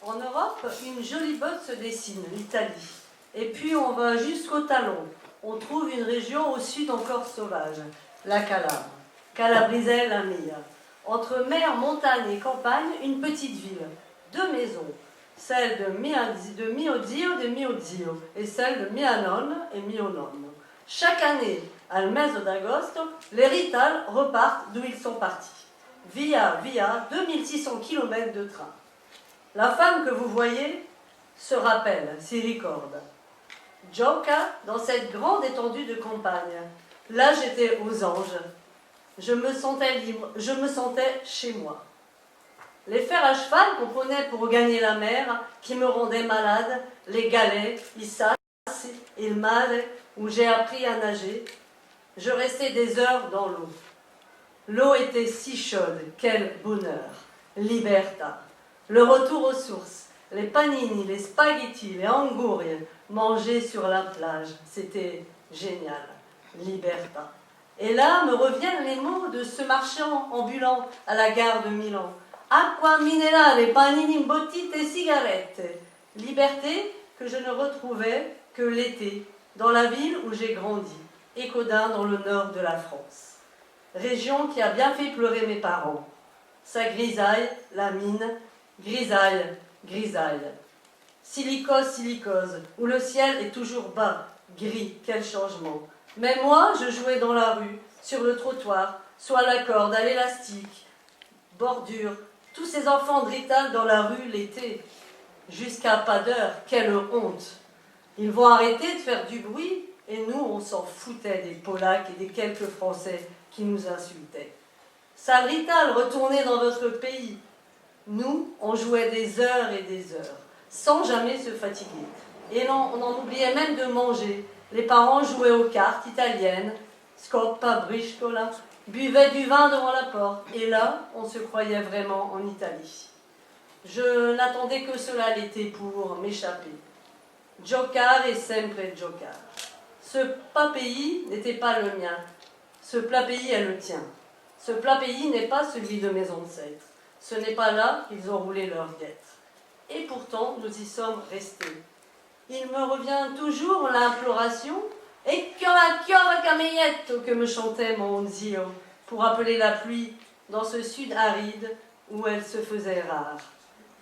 En Europe, une jolie botte se dessine, l'Italie. Et puis on va jusqu'au talon. On trouve une région au sud encore sauvage, la Calabre. Calabriselle la mia. Entre mer, montagne et campagne, une petite ville. Deux maisons. Celle de Mio Zio de Mio Zio et celle de Mia Nonne et Mio Nonno. Chaque année, al mese d'agosto, les Rital repartent d'où ils sont partis. Via 2600 km de train. La femme que vous voyez se rappelle, s'y ricorde. Gioca dans cette grande étendue de campagne. Là, j'étais aux anges. Je me sentais libre, je me sentais chez moi. Les fers à cheval qu'on prenait pour gagner la mer, qui me rendaient malade, les galets, i sassi, il mare, où j'ai appris à nager, je restais des heures dans l'eau. L'eau était si chaude, quel bonheur, libertà. Le retour aux sources, les panini, les spaghettis, les angouries, mangés sur la plage, c'était génial, libertà. Et là me reviennent les mots de ce marchand ambulant à la gare de Milan. Acqua minerale, panini imbottite e sigarette. Liberté que je ne retrouvais que l'été, dans la ville où j'ai grandi, Écaudin dans le nord de la France. Région qui a bien fait pleurer mes parents. Sa grisaille, la mine, grisaille, grisaille. Silicose, où le ciel est toujours bas, gris, quel changement. Mais moi, je jouais dans la rue, sur le trottoir, soit la corde, à l'élastique, bordure, tous ces enfants de Rital dans la rue l'été, jusqu'à pas d'heure, quelle honte. Ils vont arrêter de faire du bruit, et nous, on s'en foutait des Polacs et des quelques Français qui nous insultaient. Sale Rital, retournez dans votre pays. Nous, on jouait des heures et des heures, sans jamais se fatiguer. Et on en oubliait même de manger. Les parents jouaient aux cartes italiennes, Scoppa, Briscola, buvaient du vin devant la porte. Et là, on se croyait vraiment en Italie. Je n'attendais que cela l'été pour m'échapper. Giocare sempre giocare. Ce plat pays n'était pas le mien. Ce plat pays est le tien. Ce plat pays n'est pas celui de mes ancêtres. Ce n'est pas là qu'ils ont roulé leur guêtre. Et pourtant, nous y sommes restés. Il me revient toujours l'imploration « E chiova cameietto » que me chantait mon zio pour appeler la pluie dans ce sud aride où elle se faisait rare.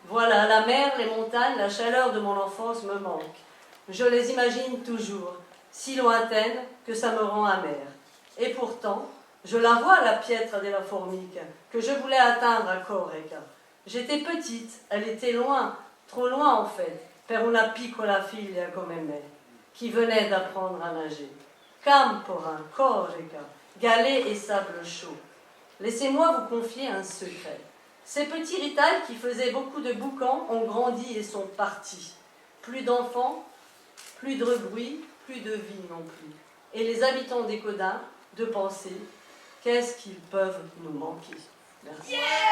Voilà, la mer, les montagnes, la chaleur de mon enfance me manquent. Je les imagine toujours, si lointaines que ça me rend amère. Et pourtant, je la vois, la Pietra della Formica, que je voulais atteindre à Correca. J'étais petite, elle était loin, trop loin en fait, per una piccola figlia come me, qui venait d'apprendre à nager. Camporin, Correca, galets et sable chaud. Laissez-moi vous confier un secret. Ces petits Rital qui faisaient beaucoup de boucans ont grandi et sont partis. Plus d'enfants, plus de bruit, plus de vie non plus. Et les habitants d'Écaudin, de penser, qu'est-ce qu'ils peuvent nous manquer. Merci. Yeah!